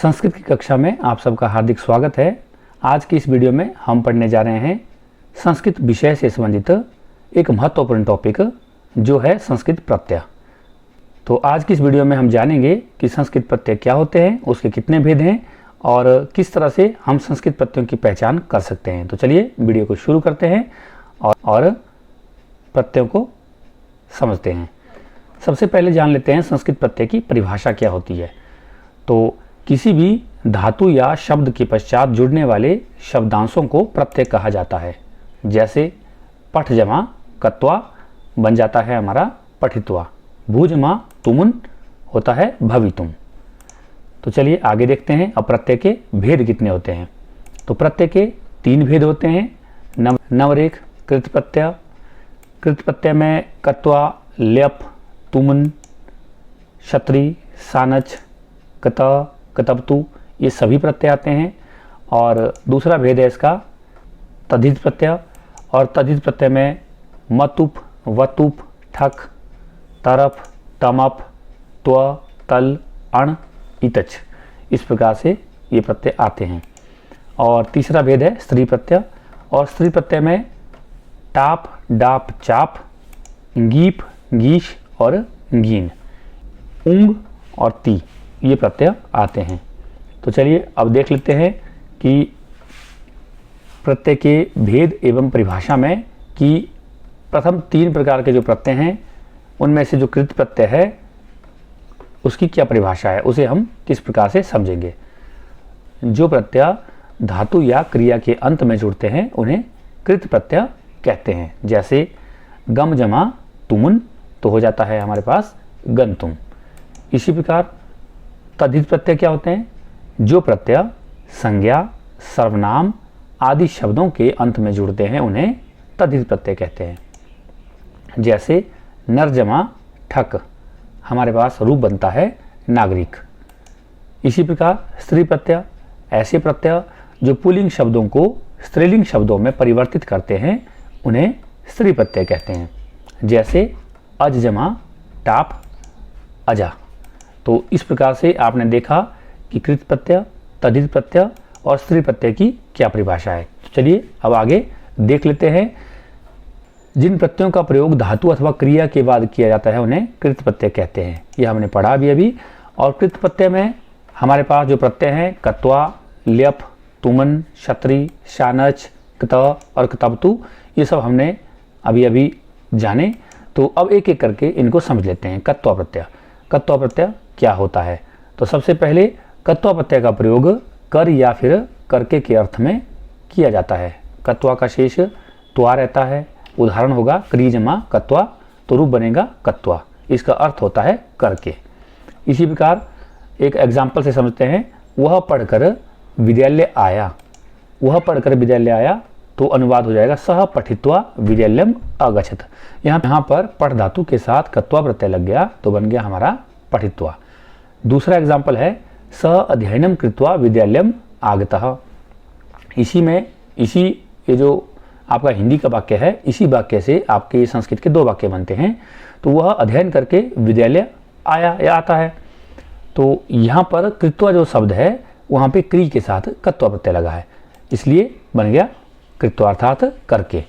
संस्कृत की कक्षा में आप सबका हार्दिक स्वागत है। आज की इस वीडियो में हम पढ़ने जा रहे हैं संस्कृत विषय से संबंधित एक महत्वपूर्ण टॉपिक जो है संस्कृत प्रत्यय। तो आज की इस वीडियो में हम जानेंगे कि संस्कृत प्रत्यय क्या होते हैं, उसके कितने भेद हैं और किस तरह से हम संस्कृत प्रत्ययों की पहचान कर सकते हैं। तो चलिए वीडियो को शुरू करते हैं और प्रत्ययों को समझते हैं। सबसे पहले जान लेते हैं संस्कृत प्रत्यय की परिभाषा क्या होती है। तो किसी भी धातु या शब्द के पश्चात जुड़ने वाले शब्दांशों को प्रत्यय कहा जाता है। जैसे पठ जमा कत्वा बन जाता है हमारा पठित्वा, भूजमा तुमुन होता है भवितुम। तो चलिए आगे देखते हैं अब प्रत्यय के भेद कितने होते हैं। तो प्रत्यय के 3 भेद होते हैं। नवरेख कृत प्रत्यय, कृत प्रत्यय में कत्वा ल्यप तुमुन क्षत्रि सानच कत कतबतु ये सभी प्रत्यय आते हैं। और दूसरा भेद है इसका तद्धित प्रत्यय, और तद्धित प्रत्यय में मतुप वतुप ठक तरफ तमप त्व तल अण इतच इस प्रकार से ये प्रत्यय आते हैं। और तीसरा भेद है स्त्री प्रत्यय, और स्त्री प्रत्यय में टाप डाप चाप गीप गीश और गीन उंग और ती ये प्रत्यय आते हैं। तो चलिए अब देख लेते हैं कि प्रत्यय के भेद एवं परिभाषा में कि प्रथम 3 प्रकार के जो प्रत्यय हैं उनमें से जो कृत प्रत्यय है उसकी क्या परिभाषा है, उसे हम किस प्रकार से समझेंगे। जो प्रत्यय धातु या क्रिया के अंत में जुड़ते हैं उन्हें कृत प्रत्यय कहते हैं। जैसे गम जमा तुमुन तो हो जाता है हमारे पास गंतुम। इसी प्रकार तद्धित प्रत्यय क्या होते हैं, जो प्रत्यय संज्ञा सर्वनाम आदि शब्दों के अंत में जुड़ते हैं उन्हें तद्धित प्रत्यय कहते हैं। जैसे नरजमा ठक हमारे पास रूप बनता है नागरिक। इसी प्रकार स्त्री प्रत्यय ऐसे प्रत्यय जो पुल्लिंग शब्दों को स्त्रीलिंग शब्दों में परिवर्तित करते हैं उन्हें स्त्री प्रत्यय कहते हैं। जैसे अज जमा टाप अजा। तो इस प्रकार से आपने देखा कि कृत प्रत्यय तद्धित प्रत्यय और स्त्री प्रत्यय की क्या परिभाषा है। तो चलिए अब आगे देख लेते हैं। जिन प्रत्ययों का प्रयोग धातु अथवा क्रिया के बाद किया जाता है उन्हें कृत प्रत्यय कहते हैं। यह हमने पढ़ा भी अभी। और कृत प्रत्यय में हमारे पास जो प्रत्यय हैं कत्वा ल्यप तुमन क्षत्रि शानच कत और कतबतु ये सब हमने अभी अभी जाने। तो अब एक एक करके इनको समझ लेते हैं। कत्वा प्रत्यय, कत्वा प्रत्यय क्या होता है। तो सबसे पहले कत्वा प्रत्यय का प्रयोग कर या फिर करके के अर्थ में किया जाता है। कत्वा का शेष त्वा रहता है। उदाहरण होगा क्री जमा कत्वा तो रूप बनेगा कत्वा, इसका अर्थ होता है करके। इसी प्रकार एक एग्जाम्पल से समझते हैं। वह पढ़कर विद्यालय आया, वह पढ़कर विद्यालय आया तो अनुवाद हो जाएगा सह पठित्वा विद्यालयम अगच्छत। यहाँ पर पठ धातु के साथ कत्वा प्रत्यय लग गया तो बन गया हमारा पठित्वा। दूसरा एग्जाम्पल है स अध्ययनम कृत्वा विद्यालयम आगतः। इसी ये जो आपका हिंदी का वाक्य है इसी वाक्य से आपके संस्कृत के 2 वाक्य बनते हैं। तो वह अध्ययन करके विद्यालय आया या आता है। तो यहाँ पर कृत्वा जो शब्द है वहाँ पे क्री के साथ कत्वा प्रत्यय लगा है, इसलिए बन गया कृत्वा अर्थात करके।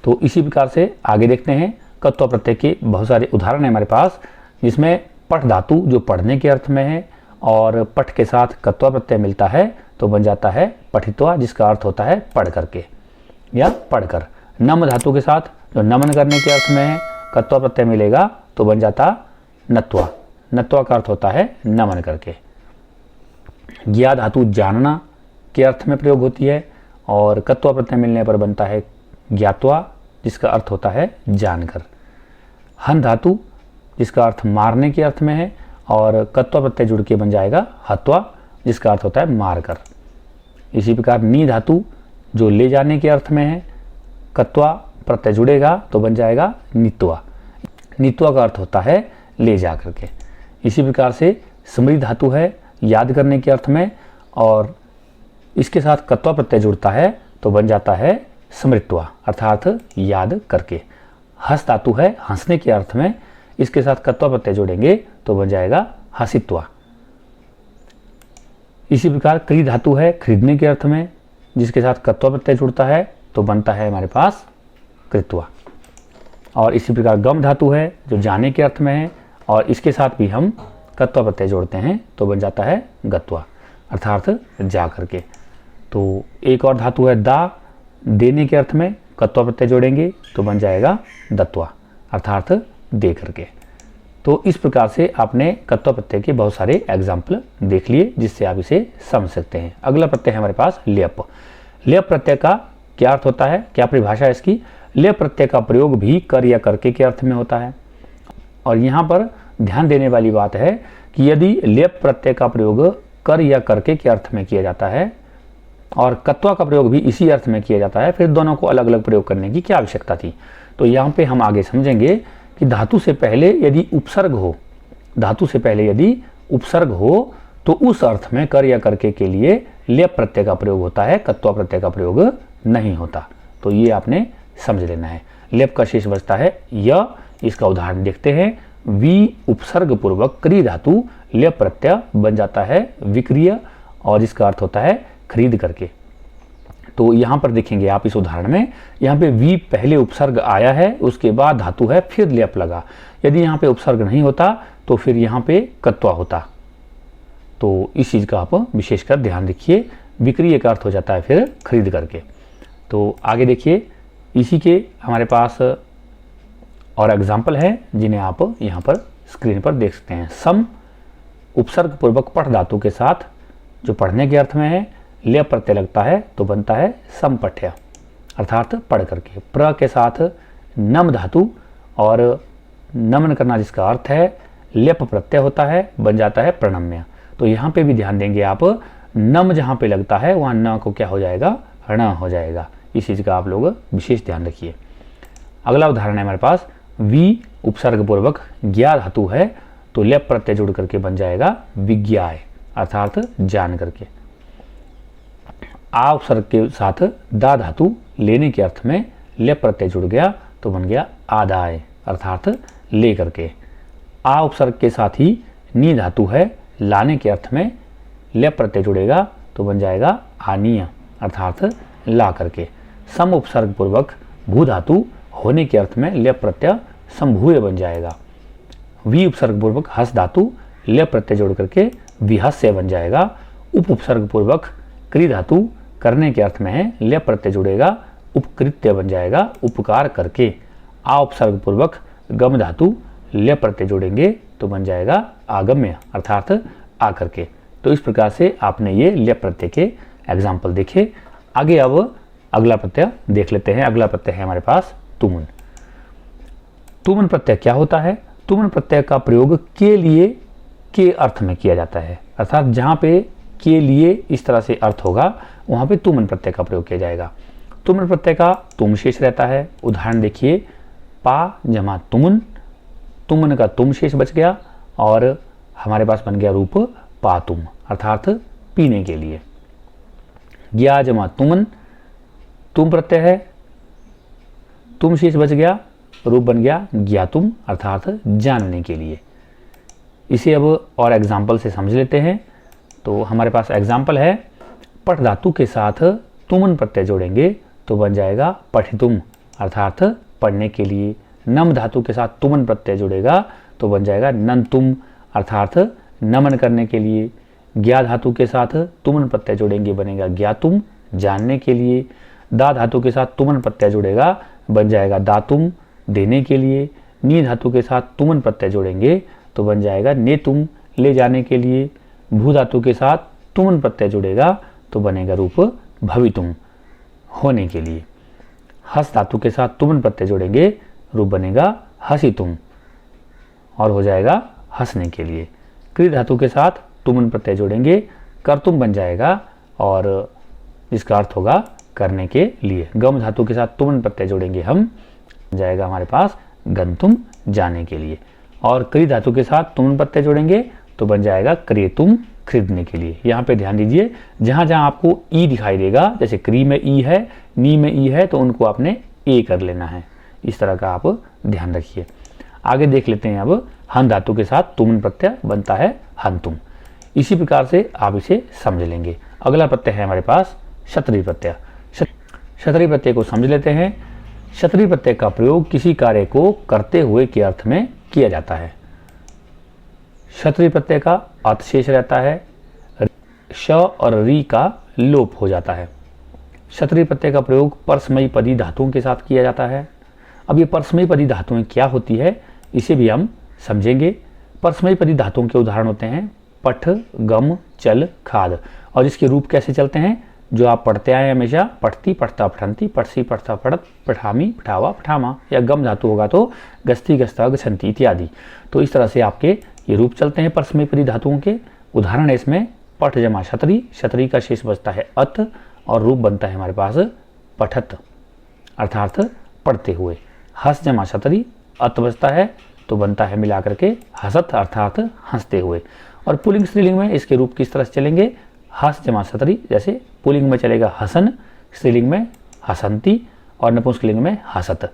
तो इसी प्रकार से आगे देखते हैं। कत्वा प्रत्यय के बहुत सारे उदाहरण हैं हमारे पास, जिसमें पठ धातु जो पढ़ने के अर्थ में है और पठ के साथ कत्वा प्रत्यय मिलता है तो बन जाता है पठित्वा, जिसका अर्थ होता है पढ़ करके या पढ़कर। नम धातु के साथ जो नमन करने के अर्थ में है कत्वा प्रत्यय मिलेगा तो बन जाता नत्वा, नत्वा का अर्थ होता है नमन करके। ज्ञा धातु जानना के अर्थ में प्रयोग होती है और कत्वा प्रत्यय मिलने पर बनता है ज्ञात्वा, जिसका अर्थ होता है जानकर। हन धातु जिसका अर्थ मारने के अर्थ में है और कत्वा प्रत्यय जुड़ के बन जाएगा हत्वा, जिसका अर्थ होता है मारकर। इसी प्रकार नी धातु जो ले जाने के अर्थ में है, कत्वा प्रत्यय जुड़ेगा तो बन जाएगा नित्वा, नित्वा का अर्थ होता है ले जा करके। इसी प्रकार से स्मृति धातु है याद करने के अर्थ में और इसके साथ कत्वा प्रत्यय जुड़ता है तो बन जाता है स्मृत्वा अर्थात याद करके। हस धातु है हंसने के अर्थ में, इसके साथ कत्वा प्रत्यय जोड़ेंगे तो बन जाएगा हसित्वा। इसी प्रकार क्री धातु है खरीदने के अर्थ में, जिसके साथ कत्वा प्रत्यय जुड़ता है तो बनता है हमारे पास कृत्वा। और इसी प्रकार गम धातु है जो जाने के अर्थ में है, और इसके साथ भी हम कत्वा प्रत्यय जोड़ते हैं तो बन जाता है गत्वा, अर्थात जा करके। तो एक और धातु है दा, देने के अर्थ में कत्वा प्रत्यय जोड़ेंगे तो बन जाएगा दत्वा, अर्थात दे करके। तो इस प्रकार से आपने कत्वा प्रत्यय के बहुत सारे एग्जाम्पल देख लिए, जिससे आप इसे समझ सकते हैं। अगला प्रत्यय है हमारे पास लेप। लेप प्रत्यय का क्या अर्थ होता है, क्या परिभाषा है इसकी? लेप प्रत्यय का प्रयोग भी कर या करके के अर्थ में होता है। और यहाँ पर ध्यान देने वाली बात है कि यदि लेप प्रत्यय का प्रयोग कर या करके के अर्थ में किया जाता है और कत्वा का प्रयोग भी इसी अर्थ में किया जाता है, फिर दोनों को अलग अलग प्रयोग करने की क्या आवश्यकता थी? तो यहाँ पे हम आगे समझेंगे कि धातु से पहले यदि उपसर्ग हो, धातु से पहले यदि उपसर्ग हो तो उस अर्थ में कर या करके के लिए लेप प्रत्यय का प्रयोग होता है, कत्वा प्रत्यय का प्रयोग नहीं होता। तो ये आपने समझ लेना है। लेप का शेष बचता है य। इसका उदाहरण देखते हैं। वी उपसर्ग पूर्वक क्री धातु लेप प्रत्यय बन जाता है विक्रिय, और इसका अर्थ होता है खरीद करके। तो यहाँ पर देखेंगे आप इस उदाहरण में, यहाँ पे वी पहले उपसर्ग आया है, उसके बाद धातु है, फिर लेप लगा। यदि यहाँ पे उपसर्ग नहीं होता तो फिर यहाँ पे कत्वा होता। तो इस चीज़ का आप विशेषकर ध्यान रखिए। विक्रिय का अर्थ हो जाता है फिर खरीद करके। तो आगे देखिए, इसी के हमारे पास और एग्जाम्पल है जिन्हें आप यहाँ पर स्क्रीन पर देख सकते हैं। सम उपसर्ग पूर्वक पठ धातु के साथ जो पढ़ने के अर्थ में है, लेप प्रत्यय लगता है तो बनता है समपठ्य, अर्थात पढ़ करके। प्र के साथ नम धातु और नमन करना जिसका अर्थ है लेप प्रत्यय होता है, बन जाता है प्रणम्य। तो यहाँ पे भी ध्यान देंगे आप, नम जहाँ पे लगता है वहाँ न को क्या हो जाएगा, ण हो जाएगा। इस चीज़ का आप लोग विशेष ध्यान रखिए। अगला उदाहरण है हमारे पास, वी उपसर्ग पूर्वक ज्ञा धातु है तो लेप प्रत्यय जुड़ करके बन जाएगा विज्ञाय, अर्थात जान करके। आ उपसर्ग के साथ दा धातु लेने के अर्थ में लेप प्रत्यय जुड़ गया तो बन गया आदाय, अर्थात ले करके। आ उपसर्ग के साथ ही नी धातु है, लाने के अर्थ में लेप प्रत्यय जुड़ेगा तो बन जाएगा आनीय, अर्थात ला करके। सम उपसर्ग पूर्वक भू धातु होने के अर्थ में लेप प्रत्यय संभूय बन जाएगा। वी उपसर्ग पूर्वक हस धातु लेप प्रत्यय जोड़ करके विहस्य बन जाएगा। उप उपसर्ग पूर्वक क्री धातु करने के अर्थ में है, लेप प्रत्यय जुड़ेगा उपकृत्य बन जाएगा, उपकार करके। आ उपसर्ग पूर्वक गम धातु लेप प्रत्यय जोड़ेंगे तो बन जाएगा आगम्य, अर्थात आ करके। तो इस प्रकार से आपने ये लेप प्रत्यय के एग्जाम्पल देखे। आगे अब अगला प्रत्यय देख लेते हैं। अगला प्रत्यय है हमारे पास तुमुन। तुमुन प्रत्यय क्या होता है? तुमुन प्रत्यय का प्रयोग के लिए के अर्थ में किया जाता है, अर्थात जहाँ पे के लिए इस तरह से अर्थ होगा वहाँ पे तुमुन प्रत्यय का प्रयोग किया जाएगा। तुमुन प्रत्यय का तुम शेष रहता है। उदाहरण देखिए, पा जमा तुमुन, तुमुन का तुम शेष बच गया और हमारे पास बन गया रूप पातुम, अर्थात पीने के लिए। ज्ञा जमा तुमुन, तुम प्रत्यय है, तुम शेष बच गया, रूप बन गया ज्ञातुम, अर्थात जानने के लिए। इसे अब और एग्जाम्पल से समझ लेते हैं। तो हमारे पास एग्जाम्पल है, पठ धातु के साथ तुमुन प्रत्यय जोड़ेंगे तो बन जाएगा पठितुम, अर्थात पढ़ने के लिए। नम धातु के साथ तुमुन प्रत्यय जुड़ेगा तो बन जाएगा नंतुम, अर्थात नमन करने के लिए। ज्ञा धातु के साथ तुमुन प्रत्यय जोड़ेंगे बनेगा ज्ञातुम, जानने के लिए। दा धातु के साथ तुमुन प्रत्यय जुड़ेगा बन जाएगा दातुम, देने के लिए। नी धातु के साथ तुमुन प्रत्यय जोड़ेंगे तो बन जाएगा नेतुम, ले जाने के लिए। भू धातु के साथ तुमुन प्रत्यय जुड़ेगा तो बनेगा रूप भवितुम, होने के लिए। हस धातु के साथ तुमुन प्रत्यय जोड़ेंगे, रूप बनेगा हसितुम और हो जाएगा हंसने के लिए। क्री धातु के साथ तुमुन प्रत्यय जोड़ेंगे, कर्तुम बन जाएगा और इसका अर्थ होगा करने के लिए। गम धातु के साथ तुमुन प्रत्यय जोड़ेंगे हम, जाएगा हमारे पास गंतुम, जाने के लिए। और क्री धातु के साथ तुमुन प्रत्यय जोड़ेंगे तो बन जाएगा क्रेतुम, खरीदने के लिए। यहाँ पे ध्यान दीजिए, जहाँ जहाँ आपको ई दिखाई देगा, जैसे क्री में ई है, नी में ई है, तो उनको आपने ए कर लेना है। इस तरह का आप ध्यान रखिए। आगे देख लेते हैं अब, हन धातु के साथ तुमुन प्रत्यय बनता है हंतुम। इसी प्रकार से आप इसे समझ लेंगे। अगला प्रत्यय है हमारे पास क्षत्रिय प्रत्यय। क्षत्रिय प्रत्यय को समझ लेते हैं। क्षत्रिय प्रत्यय का प्रयोग किसी कार्य को करते हुए के अर्थ में किया जाता है। क्षत्रिय प्रत्यय का अर्थ शेष रहता है, श और री का लोप हो जाता है। क्षत्रिय प्रत्यय का प्रयोग परस्मयी पदी धातुओं के साथ किया जाता है। अब ये परस्मयी पदी धातुएं क्या होती है इसे भी हम समझेंगे। परस्मयी पदी धातुओं के उदाहरण होते हैं पठ, गम, चल, खाद। और इसके रूप कैसे चलते हैं जो आप पढ़ते आए हमेशा, पठती, पठता, पठंती, पठसी, पठता, पढ़त, पठामी, पठावा, पठामा, या गम धातु होगा तो गस्ती, गस्ता, गछंती इत्यादि। तो इस तरह से आपके ये रूप चलते हैं परस्मयी पदी धातुओं के। उदाहरण है इसमें पठ जमा क्षत्रिय, क्षत्रिय का शेष बचता है अत और रूप बनता है हमारे पास पठत अर्थात पढ़ते हुए। हस जमा क्षत्रिय, अत बचता है तो बनता है मिलाकर के हसत अर्थात हंसते हुए। और पुल्लिंग स्त्रीलिंग में इसके रूप किस तरह से चलेंगे, हस जमा क्षत्रिय, जैसे पुल्लिंग में चलेगा हसन, स्त्रीलिंग में हसंती और नपुंसकलिंग में हसत।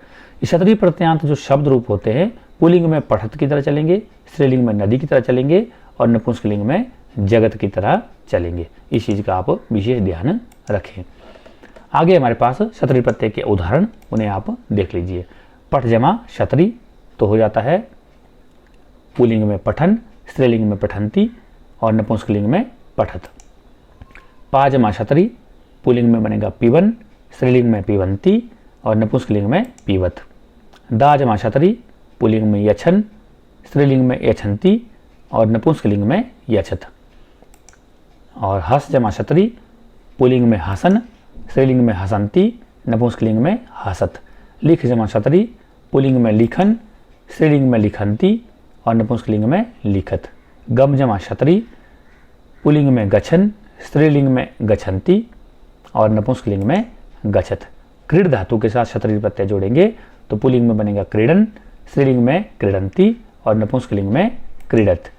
क्षत्रिय प्रत्ययांत जो शब्द रूप होते हैं पुल्लिंग में पठत की तरह चलेंगे, स्त्रीलिंग में नदी की तरह चलेंगे और नपुंसकलिंग में जगत की तरह चलेंगे। इस चीज का आप विशेष ध्यान रखें। आगे हमारे पास क्षत्रिय प्रत्यय के उदाहरण, उन्हें आप देख लीजिए। पठ जमा क्षत्रिय तो हो जाता है पुल्लिंग में पठन, स्त्रीलिंग में पठंती और नपुंसकलिंग में पठत। पा जमा क्षत्रिय पुल्लिंग में बनेगा पीवन, स्त्रीलिंग में पीवंती और नपुंसकलिंग में पीवत। दा जमा क्षत्रिय पुल्लिंग में यछन, स्त्रीलिंग में यछंती और नपुंसकलिंग में यछत। और हस जमा क्षत्रिय पुल्लिंग में हसन, स्त्रीलिंग में हसंती, नपुंसकलिंग में हसत। लिख जमा क्षत्रिय पुल्लिंग में लिखन, स्त्रीलिंग में लिखंती और नपुंसकलिंग में लिखत। गम जमा क्षत्रिय पुल्लिंग में गछन, स्त्रीलिंग में गछंती और नपुंसकलिंग में गछत। क्रीड धातु के साथ क्षत्रिय प्रत्यय जोड़ेंगे तो पुल्लिंग में बनेगा क्रीडन, स्त्रीलिंग में क्रीडंती और नपुंसकलिंग में क्रीडत।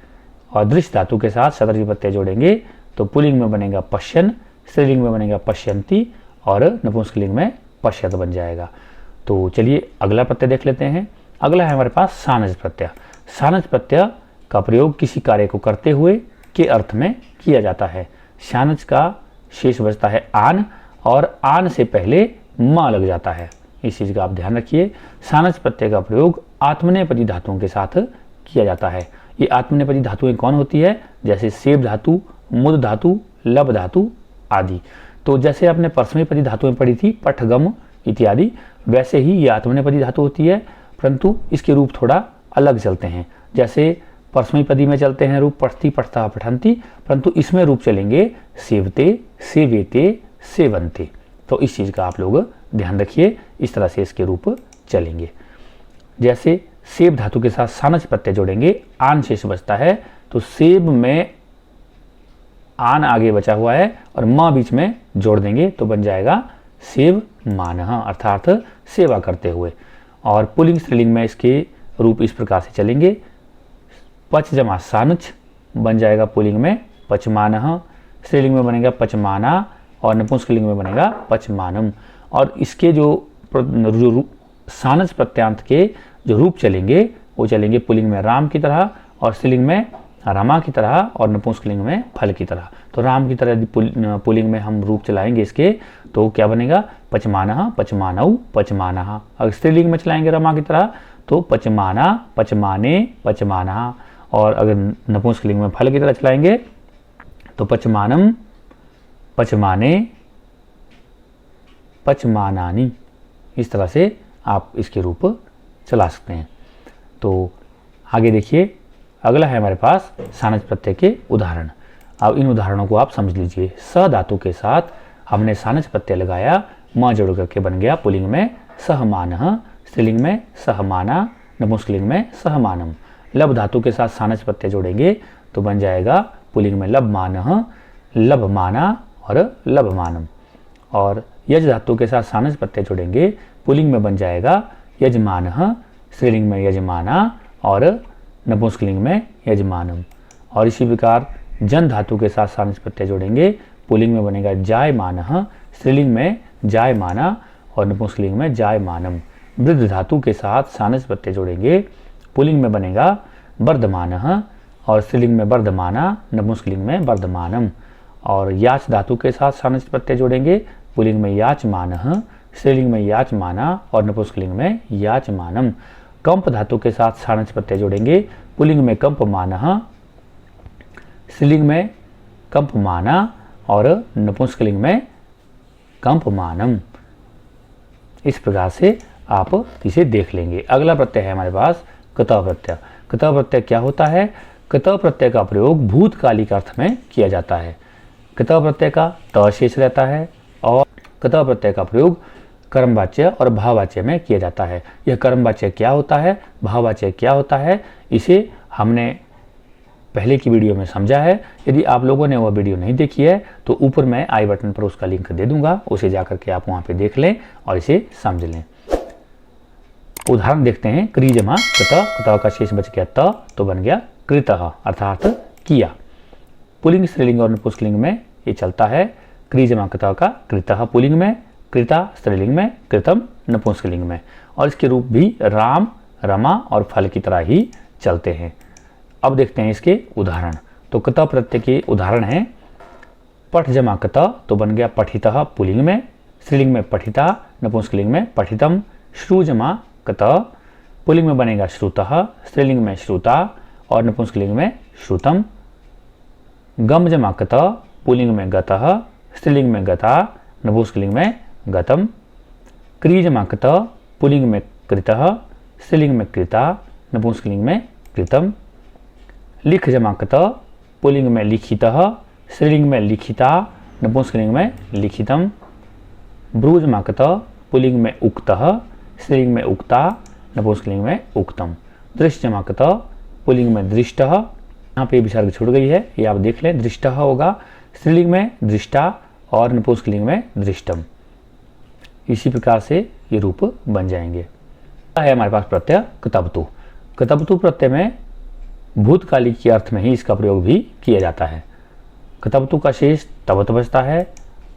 और दृश्य धातु के साथ क्षत्रिय प्रत्यय जोड़ेंगे तो पुल्लिंग में बनेगा पश्यन, स्त्रीलिंग में बनेगा पश्यंती और नपुंसकलिंग में पश्यत बन जाएगा। तो चलिए अगला प्रत्यय देख लेते हैं। अगला है हमारे पास सानज प्रत्यय। सानज प्रत्यय का प्रयोग किसी कार्य को करते हुए के अर्थ में किया जाता है। सानज का शेष बचता है आन और आन से पहले मां लग जाता है। इस चीज का आप ध्यान रखिए। सानज प्रत्यय का प्रयोग आत्मनेपदी धातुओं के साथ किया जाता है। ये आत्मनेपदी धातुएं कौन होती है, जैसे सेब धातु, मुद धातु, लब धातु आदि। तो जैसे आपने परस्मयपदी धातुएं पढ़ी थी पठ, गम इत्यादि, वैसे ही ये आत्मनेपदी धातु होती है, परंतु इसके रूप थोड़ा अलग चलते हैं। जैसे परस्मयपदी में चलते हैं रूप पठती, पठता, पठंती, परंतु इसमें रूप चलेंगे सेवते, सेवेते, सेवंते। तो इस चीज का आप लोग ध्यान रखिए, इस तरह से इसके रूप चलेंगे। जैसे सेब धातु के साथ सानज प्रत्यय जोड़ेंगे, आन शेष बचता है तो सेब में आन आगे बचा हुआ है और मां बीच में जोड़ देंगे तो बन जाएगा सेव मानह अर्थात सेवा करते हुए। और पुल्लिंग स्त्रीलिंग में इसके रूप इस प्रकार से चलेंगे। पच जमा सानुच बन जाएगा पुल्लिंग में पचमानह, स्त्रीलिंग में बनेगा पचमाना और नपुंसकलिंग में बनेगा पचमानम। और इसके जो सानज प्रत्यांत के जो रूप चलेंगे वो चलेंगे पुल्लिंग में राम की तरह और स्त्रीलिंग में रमा की तरह और नपुंसकलिंग में फल की तरह। तो राम की तरह पुल्लिंग में हम रूप चलाएंगे इसके तो क्या बनेगा पचमानह, पचमानऊ, पचमानह। अगर स्त्रीलिंग में चलाएंगे रमा की तरह तो पचमाना, पचमाने, पचमानह। और अगर नपुंसकलिंग में फल की तरह चलाएंगे तो पचमानम, पचमाने, पचमानानी। इस तरह से आप इसके रूप चला सकते हैं। तो आगे देखिए, अगला है हमारे पास सानज प्रत्यय के उदाहरण। अब इन उदाहरणों को आप समझ लीजिए। स धातु के साथ हमने सानज प्रत्यय लगाया, म जोड़ करके बन गया पुल्लिंग में सहमानः, स्त्रीलिंग में सहमाना, नपुंसकलिंग में सहमानम। लब धातु के साथ सानज प्रत्यय जोड़ेंगे तो बन जाएगा पुल्लिंग में लभमानः, लभमाना और लभमानम। और यज धातु के साथ सानज प्रत्यय जोड़ेंगे पुल्लिंग में बन जाएगा यजमानः, स्त्रीलिंग में यजमाना और नपुंसकलिंग में यजमानम। और इसी प्रकार जन धातु के साथ सानज प्रत्यय जोड़ेंगे पुल्लिंग में बनेगा जायमानः, स्त्रीलिंग में जायमाना और नपुंसकलिंग में जायमानम। वृद्ध धातु के साथ सानज प्रत्यय जोड़ेंगे पुल्लिंग में बनेगा वर्धमानः और स्त्रीलिंग में वर्धमाना, नपुंसकलिंग में वर्धमानम। और याच धातु के साथ सार्वनासिक प्रत्यय जोड़ेंगे, पुल्लिंग में याचमानः, स्त्रीलिंग में याचमाना और नपुंसकलिंग में याचमानम। कंप धातु के साथ सार्वनासिक प्रत्यय जोड़ेंगे, पुल्लिंग में कंपमानः, स्त्रीलिंग में कंपमाना और नपुंसकलिंग में कंपमानम। इस प्रकार से आप इसे देख लेंगे। अगला प्रत्यय है हमारे पास कतः प्रत्यय। कतः प्रत्यय क्या होता है? कतः प्रत्यय का प्रयोग भूतकालिक अर्थ में किया जाता है। कतः प्रत्यय का त शेष रहता है और कतः प्रत्यय का प्रयोग कर्मवाच्य और भाववाच्य में किया जाता है। यह कर्मवाच्य क्या होता है, भाववाच्य क्या होता है, इसे हमने पहले की वीडियो में समझा है। यदि आप लोगों ने वह वीडियो नहीं देखी है तो ऊपर मैं आई बटन पर उसका लिंक दे दूंगा, उसे जाकर के आप वहां पे देख लें और इसे समझ लें। उदाहरण देखते हैं। क्री जमा कतः, कतः का शेष बच गया त तो बन गया कृतः अर्थात किया। पुल्लिंग, स्त्रीलिंग और नपुंसकलिंग में ये चलता है। क्री जमा कतः का कृतः पुल्लिंग में, कृता स्त्रीलिंग में, कृतम नपुंसकलिंग में। और इसके रूप भी राम, रमा और फल की तरह ही चलते हैं। अब देखते हैं इसके उदाहरण। तो कतः प्रत्यय के उदाहरण हैं। पठ जमा कतः तो बन गया पठितः पुल्लिंग में, स्त्रीलिंग में पठिता, नपुंसकलिंग में पठितम। श्रु जमा कतः पुल्लिंग में बनेगा श्रुतः, स्त्रीलिंग में श्रुता और नपुंसकलिंग में श्रुतम। गम जमा कतः पुल्लिंग में गतः, स्त्रीलिंग में गता, नपुंसकलिंग में गतम। क्री जमा कतः पुल्लिंग में कृतः, स्त्रीलिंग में कृता, नपुंसकलिंग में कृतम। लिख जमा कतः पुल्लिंग में लिखितः, स्त्रीलिंग में लिखिता, नपुंसकलिंग में लिखितम। ब्रू जमा कतः पुल्लिंग में उक्तः, स्त्रीलिंग में उक्ता, नपुंसकलिंग में उक्तम। दृष्ट जमा कतः पुल्लिंग में दृष्टः, यहाँ पे विसर्ग छूट गई है, ये आप देख लें, दृष्टः होगा। स्त्रीलिंग में दृष्टा और नपुंसकलिंग में दृष्टम। इसी प्रकार से ये रूप बन जाएंगे। है हमारे पास प्रत्यय कतवतु। कतवतु प्रत्यय में भूतकालिक के अर्थ में ही इसका प्रयोग भी किया जाता है। कतवतु का शेष तवत बचता है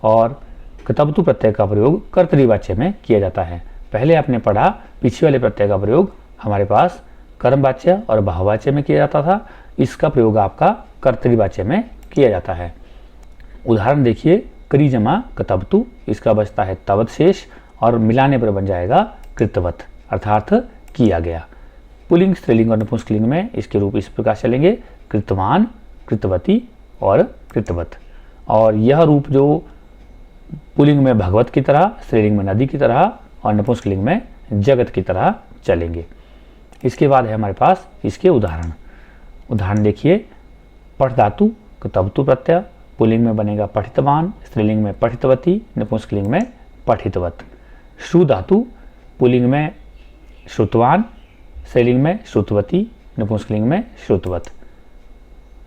और कतवतु प्रत्यय का प्रयोग कर्तरीवाच्य में किया जाता है। पहले आपने पढ़ा पीछे वाले प्रत्यय का प्रयोग हमारे पास कर्मवाच्य और भाववाच्य में किया जाता था, इसका प्रयोग आपका कर्तरीवाच्य में किया जाता है। उदाहरण देखिए। क्री जमा कतवतु, इसका बचता है तवत शेष और मिलाने पर बन जाएगा कृतवत अर्थात किया गया। पुल्लिंग, स्त्रीलिंग और नपुंसकलिंग में इसके रूप इस प्रकार चलेंगे, कृतवान, कृतवती और कृतवत। और यह रूप जो पुल्लिंग में भगवत की तरह, स्त्रीलिंग में नदी की तरह और नपुंसकलिंग में जगत की तरह चलेंगे। इसके बाद है हमारे पास इसके उदाहरण। उदाहरण देखिए। पठ धातु कतवतु प्रत्यय, पुल्लिंग में बनेगा पठितवान, स्त्रीलिंग में पठितवती, नपुंसकलिंग में पठितवत। श्रु धातु पुल्लिंग में श्रुतवान, स्त्रीलिंग में श्रुतवती, नपुंसकलिंग में श्रुतवत।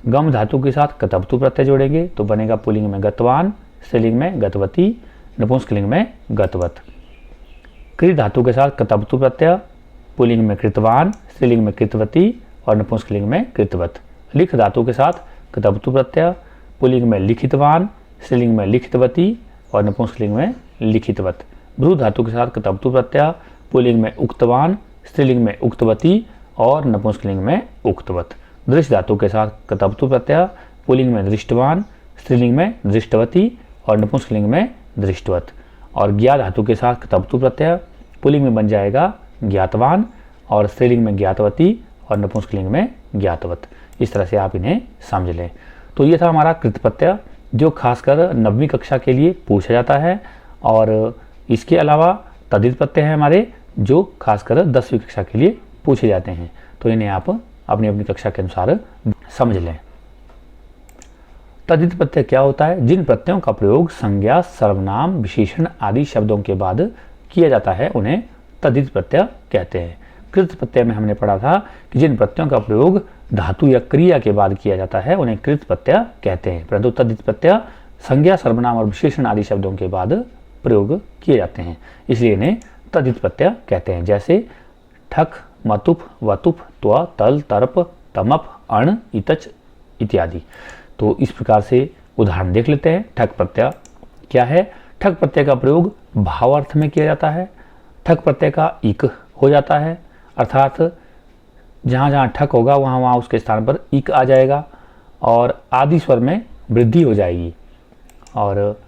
गम धातु के साथ कतवतु प्रत्यय जोड़ेंगे तो बनेगा पुल्लिंग में गतवान, स्त्रीलिंग में गतवती, नपुंसकलिंग में गतवत। कृ धातु के साथ कतवतु प्रत्यय, पुल्लिंग में कृतवान, स्त्रीलिंग में कृतवती और नपुंसकलिंग में कृतवत। लिख धातु के साथ कतवतु प्रत्यय, पुल्लिंग में लिखितवान, स्त्रीलिंग में लिखितवती और नपुंसकलिंग में लिखितवत। भ्रू धातु के साथ कतवतु प्रत्यय, पुल्लिंग में उक्तवान, स्त्रीलिंग में उक्तवती और नपुंसकलिंग में उक्तवत। दृष्ट धातु के साथ कतवतु प्रत्यय, पुल्लिंग में दृष्टवान, स्त्रीलिंग में दृष्टवती और नपुंसकलिंग में दृष्टवत। और ज्ञा धातु के साथ कतवतु प्रत्यय, पुल्लिंग में बन जाएगा ज्ञातवान और स्त्रीलिंग में ज्ञातवती और नपुंसकलिंग में ज्ञातवत। इस तरह से आप इन्हें समझ लें। तो ये था हमारा कृत प्रत्यय जो खासकर 9वीं कक्षा के लिए पूछा जाता है, और इसके अलावा तद्धित प्रत्यय है हमारे जो खासकर 10वीं कक्षा के लिए पूछे जाते हैं। तो इन्हें आप अपनी अपनी कक्षा के अनुसार समझ लें। तद्धित प्रत्यय क्या होता है? जिन प्रत्ययों का प्रयोग संज्ञा, सर्वनाम, विशेषण आदि शब्दों के बाद किया जाता है उन्हें तद्धित प्रत्यय कहते हैं। कृत प्रत्यय में हमने पढ़ा था कि जिन प्रत्ययों का प्रयोग धातु या क्रिया के बाद किया जाता है उन्हें कृत प्रत्यय कहते हैं, परंतु तद्धित प्रत्यय संज्ञा, सर्वनाम और विशेषण आदि शब्दों के बाद प्रयोग किए जाते हैं, इसलिए इन्हें तद्धित प्रत्यय कहते हैं। जैसे ठक, मतुप, वतुप, त्व, तल, तर्प, तमप, अण, इतच इत्यादि। तो इस प्रकार से उदाहरण देख लेते हैं। ठक प्रत्यय क्या है? ठक प्रत्यय का प्रयोग भावार्थ में किया जाता है। ठक प्रत्यय का इक हो जाता है, अर्थात जहाँ जहाँ ठक होगा वहाँ वहाँ उसके स्थान पर इक आ जाएगा और आदि स्वर में वृद्धि हो जाएगी। और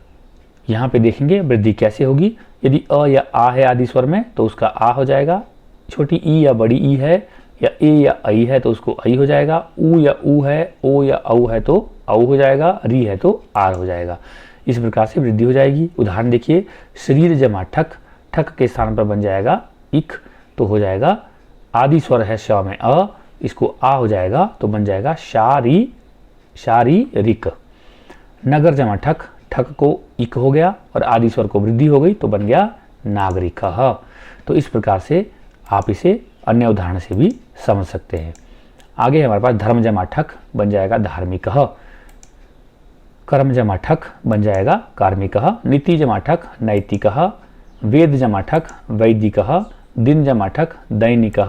यहाँ पे देखेंगे वृद्धि कैसे होगी। यदि अ या आ है आदि स्वर में तो उसका आ हो जाएगा, छोटी ई या बड़ी ई है या ए या आई है तो उसको आई हो जाएगा, ऊ या ऊ है, ओ या औ है तो औ हो जाएगा, री है तो आर हो जाएगा। इस प्रकार से वृद्धि हो जाएगी। उदाहरण देखिए, शरीर जमा ठक, ठक के स्थान पर बन जाएगा इक तो हो जाएगा आदि स्वर है श में अ, इसको आ हो जाएगा तो बन जाएगा शारी, शारीरिक। नगर जमा ठक, ठक को इक हो गया और आदि स्वर को वृद्धि हो गई तो बन गया नागरिक। तो इस प्रकार से आप इसे अन्य उदाहरण से भी समझ सकते हैं। आगे हमारे पास धर्म जमा ठक बन जाएगा धार्मिक, कर्म जमा ठक बन जाएगा कार्मिक, नीति जमा ठक नैतिक, वेद जमा ठक वैदिक, दिन जमा ठक दैनिक,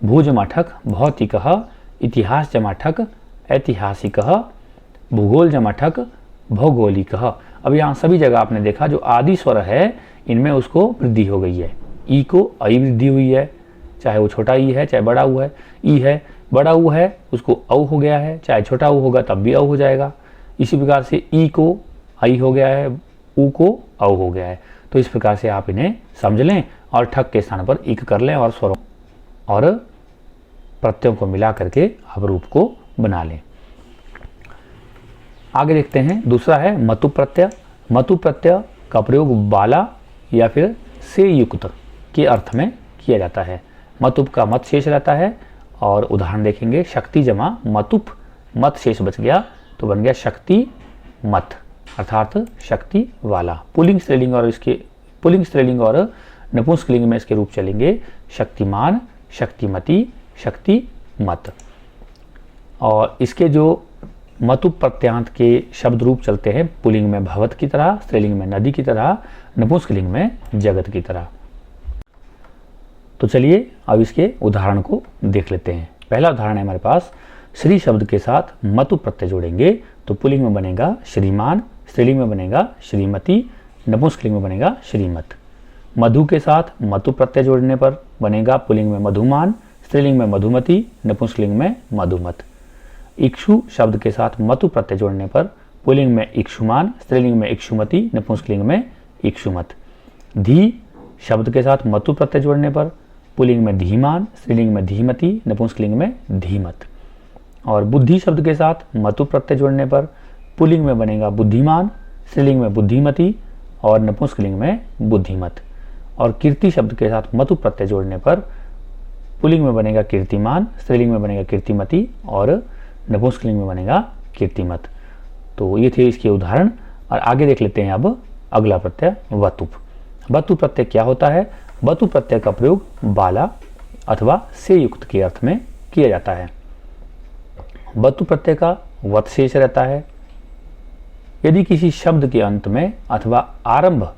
भू जमा ठक भौतिक, इतिहास जमा ठक ऐतिहासिक, भूगोल जमा ठक भौगोलिक। अब यहाँ सभी जगह आपने देखा जो आदि स्वर है इनमें उसको वृद्धि हो गई है। ई को आई वृद्धि हुई है, चाहे वो छोटा ई है चाहे बड़ा ऊ है। ई है बड़ा ऊ है उसको औ हो गया है, चाहे छोटा ऊ होगा तब भी औ हो जाएगा। इसी प्रकार से ई को आई हो गया है, ऊ को औ हो गया है। तो इस प्रकार से आप इन्हें समझ लें और ठक के स्थान पर इक कर लें और स्वरों और प्रत्ययों को मिला करके आप रूप को बना लें। आगे देखते हैं, दूसरा है मतु प्रत्यय। मतु प्रत्यय का प्रयोग बाला या फिर से युक्त के अर्थ में किया जाता है। मतुप का मत शेष रहता है और उदाहरण देखेंगे, शक्ति जमा मतुप, मत शेष बच गया तो बन गया शक्ति मत अर्थात शक्ति वाला। पुल्लिंग स्त्रीलिंग और इसके पुल्लिंग स्त्रीलिंग और नपुंसकलिंग में इसके रूप चलेंगे शक्तिमान, शक्तिमती, शक्तिमत। और इसके जो मतुप प्रत्यांत के शब्द रूप चलते हैं पुल्लिंग में भवत की तरह, स्त्रीलिंग में नदी की तरह, नपुंसकलिंग में जगत की तरह। तो चलिए अब इसके उदाहरण को देख लेते हैं। पहला उदाहरण है हमारे पास, श्री शब्द के साथ मतु प्रत्यय जोड़ेंगे तो पुल्लिंग में बनेगा श्रीमान, स्त्रीलिंग में बनेगा श्रीमती, नपुंसकलिंग में बनेगा श्रीमत। मधु के साथ मतु प्रत्यय जोड़ने पर बनेगा पुल्लिंग में मधुमान, स्त्रीलिंग में मधुमती, नपुंसकलिंग में मधुमत। इक्षु शब्द के साथ मतु प्रत्यय जोड़ने पर पुल्लिंग में इक्षुमान, स्त्रीलिंग में इक्षुमती, नपुंसकलिंग में इक्षुमत। धी शब्द के साथ मतु प्रत्यय जोड़ने पर पुल्लिंग में धीमान, स्त्रीलिंग में धीमती, नपुंसकलिंग में धीमत। और बुद्धि शब्द के साथ मतु प्रत्यय जोड़ने पर पुल्लिंग में बनेगा बुद्धिमान, स्त्रीलिंग में बुद्धिमती और नपुंसकलिंग में बुद्धिमत। और कीर्ति शब्द के साथ मतु प्रत्यय जोड़ने पर पुल्लिंग में बनेगा कीर्तिमान, स्त्रीलिंग में बनेगा कीर्तिमती और नपुंसकलिंग में बनेगा कीर्तिमत। तो ये थे इसके उदाहरण। और आगे देख लेते हैं अब अगला प्रत्यय वतुप। वतु प्रत्यय क्या होता है? वतु प्रत्यय का प्रयोग बाला अथवा से युक्त के अर्थ में किया जाता है। वतु प्रत्यय का वत शेष रहता है। यदि किसी शब्द के अंत में अथवा आरंभ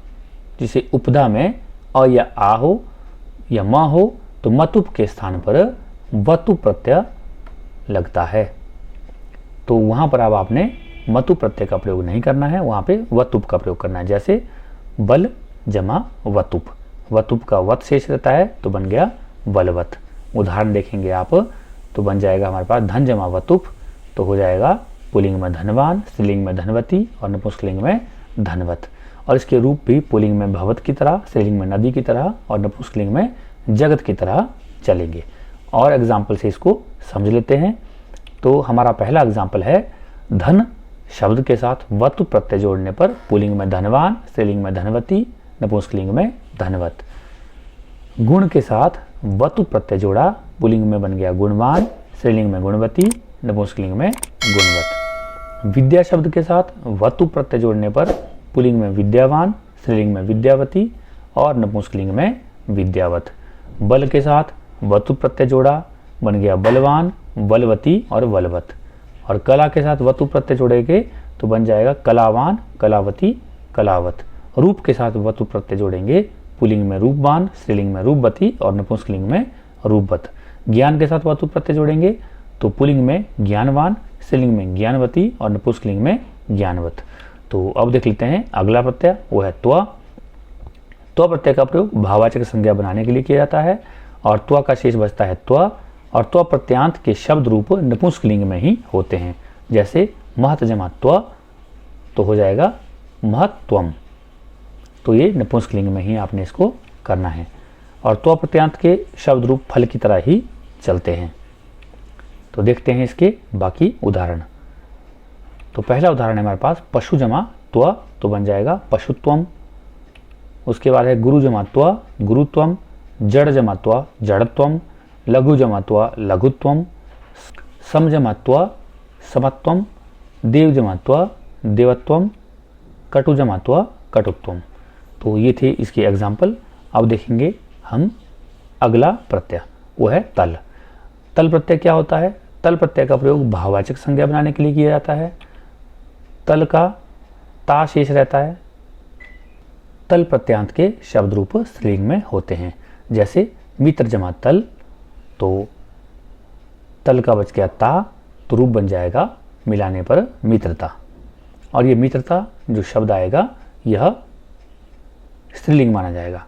जिसे उपधा में अ या आ हो या म हो तो मतुप के स्थान पर वतु प्रत्यय लगता है। तो वहां पर अब आपने मतु प्रत्यय का प्रयोग नहीं करना है, वहां पे वतुप का प्रयोग करना है। जैसे बल जमा वतुप, वतुप का वत शेष रहता है तो बन गया बलवत। उदाहरण देखेंगे आप तो बन जाएगा हमारे पास धन जमा वतुप, तो हो जाएगा पुल्लिंग में धनवान, स्त्रीलिंग में धनवती और नपुंसकलिंग में धनवत। और इसके रूप भी पुल्लिंग में भवत की तरह, स्त्रीलिंग में नदी की तरह और नपुंसकलिंग में जगत की तरह चलेंगे। और एग्जाम्पल से इसको समझ लेते हैं। तो हमारा पहला एग्जाम्पल है, धन शब्द के साथ वतु प्रत्यय जोड़ने पर पुल्लिंग में धनवान, स्त्रीलिंग में धनवती, नपुंसकलिंग में धनवत। गुण के साथ वतु प्रत्यय जोड़ा, पुल्लिंग में बन गया गुणवान, स्त्रीलिंग में गुणवती, नपुंसकलिंग में गुणवत। विद्या शब्द के साथ वतु प्रत्यय जोड़ने पर पुल्लिंग में विद्यावान, स्त्रीलिंग में विद्यावती और नपुंसकलिंग में विद्यावत। बल के साथ वतु प्रत्यय जोड़ा, बन गया बलवान, बलवती और बलवत। और कला के साथ वतु प्रत्यय जोड़ेंगे तो बन जाएगा कलावान, कलावती, कलावत। रूप के साथ वतु प्रत्यय जोड़ेंगे, पुल्लिंग में रूपवान, स्त्रीलिंग में रूपवती और नपुंसकलिंग में रूपवत। ज्ञान के साथ वतु प्रत्यय जोड़ेंगे तो पुल्लिंग में ज्ञानवान, स्त्रीलिंग में ज्ञानवती और नपुंसकलिंग में ज्ञानवत। तो अब देख लेते हैं अगला प्रत्यय, वो है त्व। त्व प्रत्यय का प्रयोग भाववाचक संज्ञा बनाने के लिए किया जाता है और त्व का शेष बचता है त्व और त्व प्रत्यांत के शब्द रूप नपुंसकलिंग में ही होते हैं। जैसे महत जमा त्व तो हो जाएगा महत्वम, तो ये नपुंसकलिंग में ही आपने इसको करना है। और त्व प्रत्यांत के शब्द रूप फल की तरह ही चलते हैं। तो देखते हैं इसके बाकी उदाहरण। तो पहला उदाहरण है हमारे पास पशु जमा त्व तो बन जाएगा पशुत्वम। उसके बाद है गुरु जमा त्व गुरुत्वम, जड़ जमा त्व जड़त्वम, लघु जमा त्व लघुत्वम, सम जमा त्व समत्वम, देव जमा त्व देवत्वम, कटु जमा त्व कटुत्वम। तो ये थे इसके एग्जाम्पल। अब देखेंगे हम अगला प्रत्यय, वो है तल। तल प्रत्यय क्या होता है? तल प्रत्यय का प्रयोग भाववाचक संज्ञा बनाने के लिए किया जाता है। तल का ता शेष रहता है। तल प्रत्यांत के शब्द रूप स्त्रीलिंग में होते हैं। जैसे मित्र जमा तल, तो तल का बच गया ता, तो रूप बन जाएगा मिलाने पर मित्रता। और ये मित्रता जो शब्द आएगा यह स्त्रीलिंग माना जाएगा।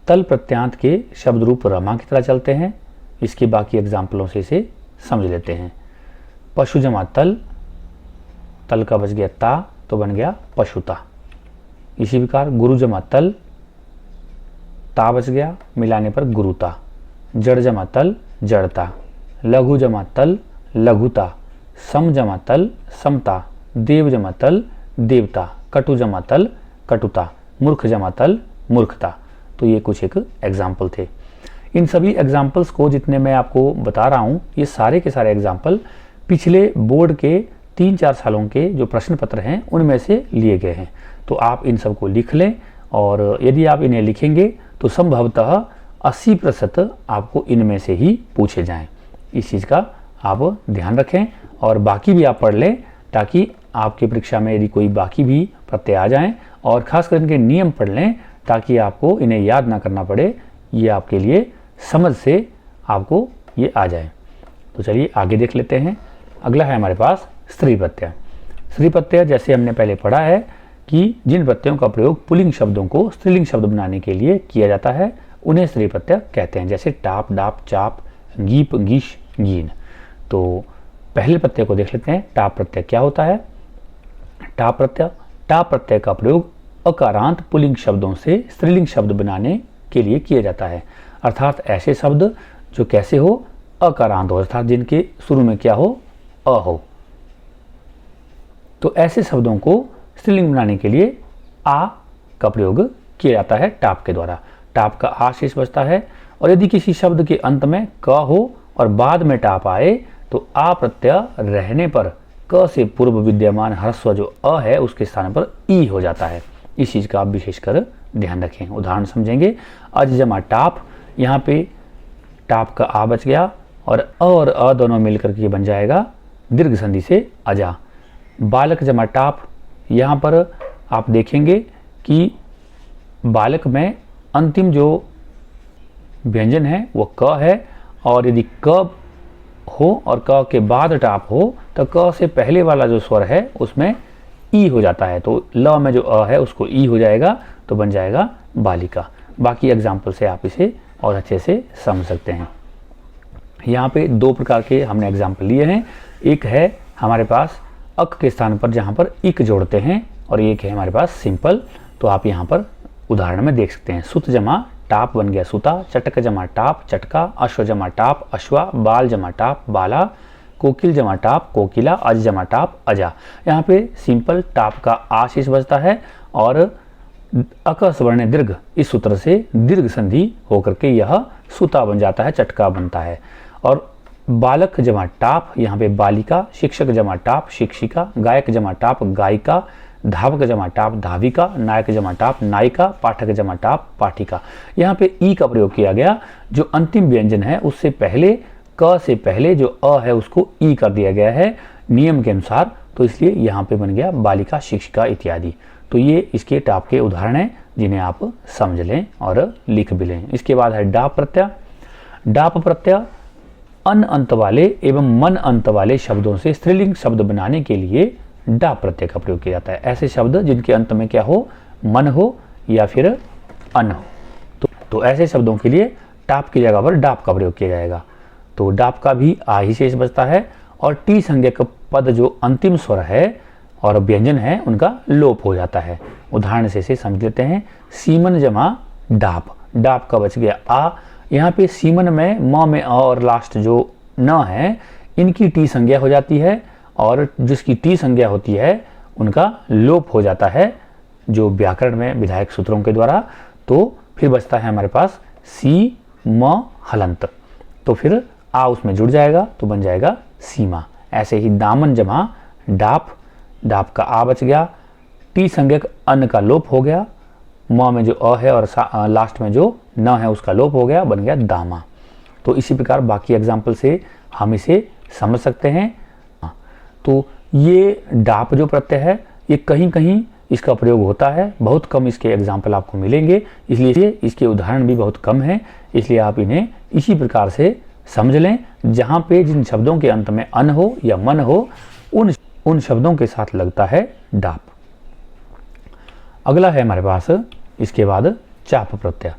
तल प्रत्यांत के शब्द रूप रमा की तरह चलते हैं। इसके बाकी एग्जाम्पलों से इसे समझ लेते हैं। पशु जमा तल, तल का बच गया ता तो बन गया पशुता। इसी प्रकार गुरु जमा तल, ता बच गया मिलाने पर गुरुता। जड़ जमा तल जड़ता, लघु जमा तल लघुता, सम जमा तल समता, देव जमा तल देवता, कटु जमा तल कटुता, मूर्ख जमा तल मूर्खता। तो ये कुछ एक एग्जाम्पल थे। इन सभी एग्जाम्पल्स को जितने मैं आपको बता रहा हूँ, ये सारे के सारे एग्जाम्पल पिछले बोर्ड के 3-4 सालों के जो प्रश्न पत्र हैं उनमें से लिए गए हैं। तो आप इन सब को लिख लें, और यदि आप इन्हें लिखेंगे तो संभवतः 80% आपको इनमें से ही पूछे जाएं। इस चीज़ का आप ध्यान रखें, और बाकी भी आप पढ़ लें ताकि आपकी परीक्षा में यदि कोई बाकी भी प्रत्यय आ जाएं, और खासकर इनके नियम पढ़ लें ताकि आपको इन्हें याद ना करना पड़े। ये आपके लिए समझ से आपको ये आ जाए। तो चलिए आगे देख लेते हैं। अगला है हमारे पास स्त्री प्रत्यय। स्त्री प्रत्यय जैसे हमने पहले पढ़ा है कि जिन प्रत्ययों का प्रयोग पुल्लिंग शब्दों को स्त्रीलिंग शब्द बनाने के लिए किया जाता है उन्हें स्त्री प्रत्यय कहते हैं। जैसे टाप डाप चाप, गीप गीश गीन। तो पहले प्रत्यय को देख लेते हैं। टाप प्रत्यय क्या होता है? टाप प्रत्यय का प्रयोग अकारांत पुल्लिंग शब्दों से स्त्रीलिंग शब्द बनाने के लिए किया जाता है। अर्थात ऐसे शब्द जो कैसे हो? अकारांत हो, अर्थात जिनके शुरू में क्या हो? अ हो। तो ऐसे शब्दों को स्त्रीलिंग बनाने के लिए आ का प्रयोग किया जाता है टाप के द्वारा। टाप का आ शेष बचता है, और यदि किसी शब्द के अंत में क हो और बाद में टाप आए तो आ प्रत्यय रहने पर क से पूर्व विद्यमान ह्रस्व जो अ है उसके स्थान पर ई हो जाता है। इस चीज़ का आप विशेषकर ध्यान रखें। उदाहरण समझेंगे। अज जमा टाप, यहाँ पे टाप का आ बच गया और अ दोनों मिलकर के बन जाएगा दीर्घ संधि से अजा। बालक जमा टाप, यहाँ पर आप देखेंगे कि बालक में अंतिम जो व्यंजन है वो क है, और यदि क हो और क के बाद टाप हो तो क से पहले वाला जो स्वर है उसमें ई हो जाता है। तो ल में जो अ है उसको ई हो जाएगा, तो बन जाएगा बालिका। बाकी एग्जाम्पल से आप इसे और अच्छे से समझ सकते हैं। यहाँ पे 2 प्रकार के हमने एग्जाम्पल लिए हैं। एक है हमारे पास अक के स्थान पर जहाँ पर इक जोड़ते हैं, और एक है हमारे पास सिंपल। तो आप यहाँ पर उदाहरण में देख सकते हैं। सुत जमा टाप बन गया सुता, चटक जमा टाप चटका, अश्व जमा टाप अश्वा, बाल जमा टाप बाला, कोकिल जमा टाप कोकिला, अज जमा टाप अजा। यहाँ पे सिंपल टाप का आ शेष बचता है, और अकस वर्ण दीर्घ इस सूत्र से दीर्घ संधि होकर के यह सुता बन जाता है, चटका बनता है। और बालक जमा टाप, यहाँ पे बालिका, शिक्षक जमा टाप शिक्षिका, गायक जमा टाप गायिका, धावक जमा टाप धाविका, नायक जमा टाप नायिका, पाठक जमा टाप पाठिका। यहाँ पे ई का प्रयोग किया गया। जो अंतिम व्यंजन है उससे पहले क से पहले जो अ है उसको ई कर दिया गया है नियम के अनुसार, तो इसलिए यहाँ पे बन गया बालिका शिक्षिका इत्यादि। तो ये इसके टाप के उदाहरण हैं जिन्हें आप समझ लें और लिख भी लें। इसके बाद है डाप प्रत्यय। डाप प्रत्यय अन अंत वाले एवं मन अंत वाले शब्दों से स्त्रीलिंग शब्द बनाने के लिए डाप प्रत्यय का प्रयोग किया जाता है। ऐसे शब्द जिनके अंत में क्या हो? मन हो या फिर अन हो। तो ऐसे शब्दों के लिए टाप की जगह पर डाप का प्रयोग किया जाएगा। तो डाप का भी आ ही शेष बचता है और टी संज्ञक पद जो अंतिम स्वर है और व्यंजन है उनका लोप हो जाता है। उदाहरण से इसे समझ लेते हैं। सीमन जमा डाप, डाप का बच गया आ। यहाँ पे सीमन में म में अ और लास्ट जो न है इनकी टी संज्ञा हो जाती है और जिसकी टी संज्ञा होती है उनका लोप हो जाता है जो व्याकरण में विधायक सूत्रों के द्वारा। तो फिर बचता है हमारे पास सी म हलंत, तो फिर आ उसमें जुड़ जाएगा तो बन जाएगा सीमा। ऐसे ही दामन जमा डाप, डाप का आ बच गया, टी संज्ञक अन्न का लोप हो गया, म में जो अ है और लास्ट में जो न है उसका लोप हो गया, बन गया दामा। तो इसी प्रकार बाकी एग्जाम्पल से हम इसे समझ सकते हैं। तो ये डाप जो प्रत्यय है ये कहीं कहीं इसका प्रयोग होता है, बहुत कम इसके एग्जाम्पल आपको मिलेंगे, इसलिए इसके उदाहरण भी बहुत कम हैं। इसलिए आप इन्हें इसी प्रकार से समझ लें, जहाँ पे जिन शब्दों के अंत में अन हो या मन हो उन शब्दों के साथ लगता है डाप। अगला है हमारे पास इसके बाद चाप प्रत्यय।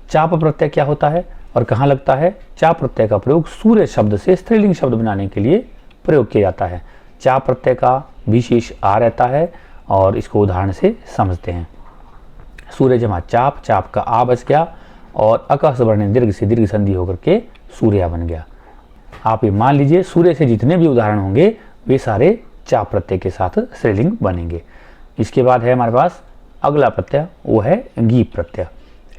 चाप प्रत्यय क्या होता है और कहाँ लगता है? चाप प्रत्यय का प्रयोग सूर्य शब्द से स्त्रीलिंग शब्द बनाने के लिए प्रयोग किया जाता है। चाप प्रत्यय का विशेष आ रहता है और इसको उदाहरण से समझते हैं। सूर्य जमा चाप, चाप का आ बच गया और अकह सवर्ण दीर्घ से दीर्घ संधि होकर के सूर्या बन गया। आप ये मान लीजिए सूर्य से जितने भी उदाहरण होंगे वे सारे चाप प्रत्यय के साथ स्त्रीलिंग बनेंगे। इसके बाद है हमारे पास अगला प्रत्यय, वो है गीप प्रत्यय।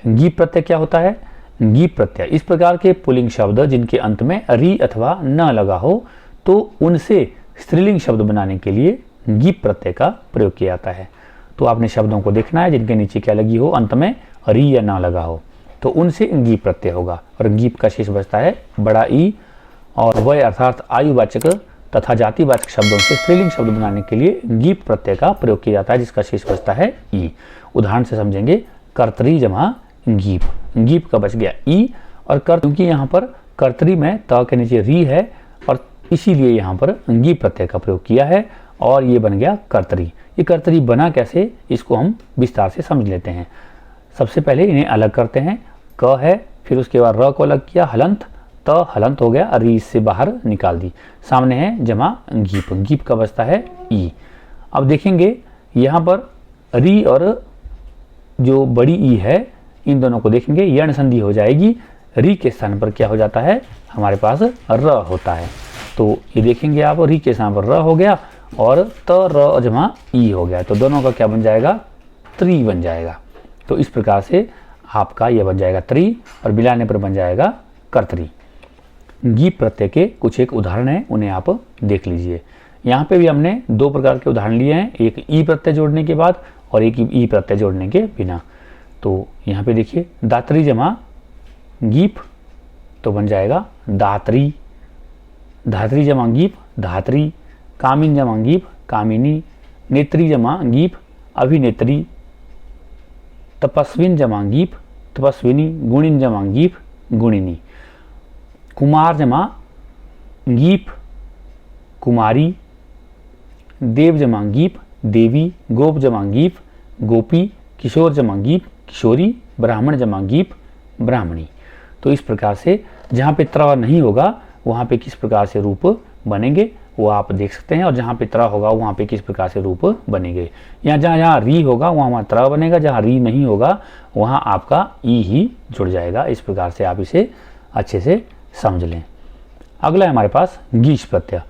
गीप प्रत्यय क्या होता है? गीप प्रत्यय इस प्रकार के पुल्लिंग शब्द जिनके अंत में री अथवा न लगा हो तो उनसे स्त्रीलिंग शब्द बनाने के लिए गीप प्रत्यय का प्रयोग किया जाता है। तो आपने शब्दों को देखना है जिनके नीचे क्या लगी हो, अंत में री या ना लगा हो, तो उनसे गीप प्रत्यय होगा। और गीप का शेष बचता है बड़ा ई और वह अर्थात आयुवाचक तथा जातिवाचक शब्दों से स्त्रीलिंग शब्द बनाने के लिए गीप प्रत्यय का प्रयोग किया जाता है, जिसका शेष बचता है ई। उदाहरण से समझेंगे, कर्तरी जमा गीप, गीप का बच गया ई और क्योंकि यहाँ पर कर्तरी में त के नीचे री है और इसीलिए यहाँ पर गीप प्रत्यय का प्रयोग किया है और ये बन गया कर्तरी। ये कर्तरी बना कैसे, इसको हम विस्तार से समझ लेते हैं। सबसे पहले इन्हें अलग करते हैं। क है, फिर उसके बाद र को अलग किया, हलंत, त हलंत हो गया, री से बाहर निकाल दी, सामने है जमा गीप, गीप का बचता है ई। अब देखेंगे यहाँ पर री और जो बड़ी ई है इन दोनों को देखेंगे, यण संधि हो जाएगी, री के स्थान पर क्या हो जाता है, हमारे पास र होता है। तो ये देखेंगे आप, री के स्थान पर र हो गया और त र जमा ई हो गया, तो दोनों का क्या बन जाएगा, त्री बन जाएगा। तो इस प्रकार से आपका यह बन जाएगा त्री और मिलाने पर बन जाएगा कर्तरी। गीप प्रत्यय के कुछ एक उदाहरण हैं, उन्हें आप देख लीजिए। यहाँ पे भी हमने दो प्रकार के उदाहरण लिए हैं, एक ई प्रत्यय जोड़ने के बाद और एक ई प्रत्यय जोड़ने के बिना। तो यहाँ पे देखिए, दात्री जमा गीप तो बन जाएगा दात्री, धात्री जमा गीप धात्री, कामिन जमा गीप कामिनी, नेत्री जमा गीप अभिनेत्री, तपस्विन जमा गीप तपस्विनी, गुणिन जमा गीप गुणिनी, कुमार जमा गीप कुमारी, देव जमा गीप देवी, गोप जमा गीप गोपी, किशोर जमा गीप किशोरी, ब्राह्मण जमा गीप ब्राह्मणी। तो इस प्रकार से जहाँ पे त्र नहीं होगा वहाँ पे किस प्रकार से रूप बनेंगे वो आप देख सकते हैं, और जहाँ पे त्र होगा वहाँ पे किस प्रकार से रूप बनेंगे। यहाँ जहाँ री होगा वहाँ त्र बनेगा, जहाँ री नहीं होगा वहाँ आपका ई ही जुड़ जाएगा। इस प्रकार से आप इसे अच्छे से समझ लें। अगला है हमारे पास गीश प्रत्यय।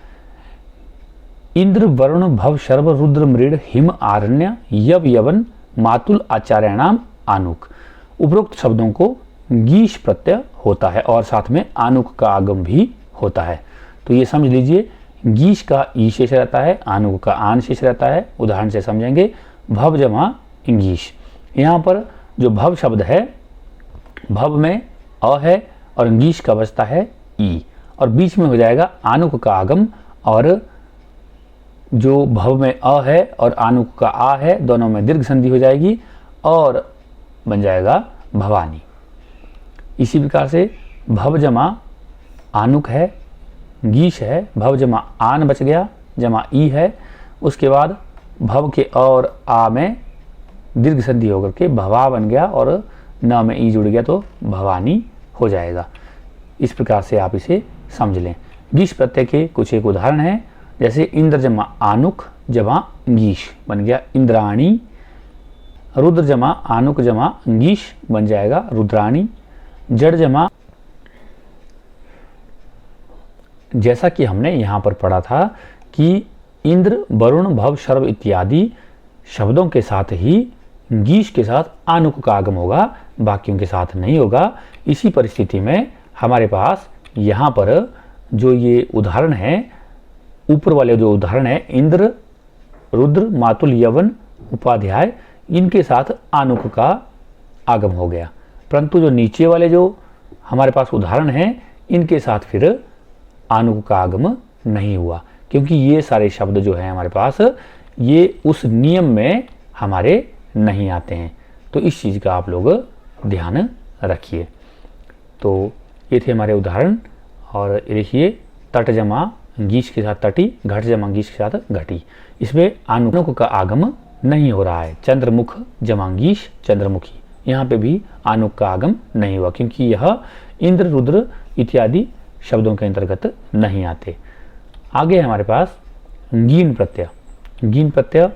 इंद्र वरुण भव शर्व रुद्र मृड हिम आरण्य यव यवन मातुल आचार्याणाम आनुक। उपरोक्त शब्दों को गीश प्रत्यय होता है और साथ में आनुक का आगम भी होता है। तो ये समझ लीजिए, गीश का ई शेष रहता है, आनुक का आन शेष रहता है। उदाहरण से समझेंगे, भव जमा इंगीश। यहाँ पर जो भव शब्द है, भव में अ है और गीश का बचता है ई और बीच में हो जाएगा आनुक का आगम, और जो भव में अ है और आनुक का आ है दोनों में दीर्घ संधि हो जाएगी और बन जाएगा भवानी। इसी प्रकार से भव जमा आनुक है, गीश है, भव जमा आन बच गया, जमा ई है, उसके बाद भव के और आ में दीर्घ संधि होकर के भवा बन गया और न में ई जुड़ गया तो भवानी हो जाएगा। इस प्रकार से आप इसे समझ लें। गीश प्रत्यय के कुछ एक उदाहरण हैं, जैसे इंद्र जमा आनुक जमा गीश बन गया इंद्राणी, रुद्र जमा आनुक जमा गीश बन जाएगा रुद्राणी, जड़ जमा, जैसा कि हमने यहाँ पर पढ़ा था कि इंद्र वरुण भव शर्व इत्यादि शब्दों के साथ ही गीश के साथ आनुक का आगम होगा, बाकियों के साथ नहीं होगा। इसी परिस्थिति में हमारे पास यहाँ पर जो ये उदाहरण है, ऊपर वाले जो उदाहरण है इंद्र रुद्र मातुल यवन उपाध्याय, इनके साथ आनुक का आगम हो गया, परंतु जो नीचे वाले जो हमारे पास उदाहरण हैं इनके साथ फिर आनुक का आगम नहीं हुआ, क्योंकि ये सारे शब्द जो हैं हमारे पास ये उस नियम में हमारे नहीं आते हैं। तो इस चीज़ का आप लोग ध्यान रखिए। तो ये थे हमारे उदाहरण। और देखिए तट जमा गीश के साथ तटी, घट जमा गीश के साथ घटी, इसमें आनुक का आगम नहीं हो रहा है। चंद्रमुख जमा गीश चंद्रमुखी, यहाँ पे भी आनुक का आगम नहीं हुआ, क्योंकि यह इंद्र रुद्र इत्यादि शब्दों के अंतर्गत नहीं आते। आगे हमारे पास गीन प्रत्यय। गीन प्रत्यय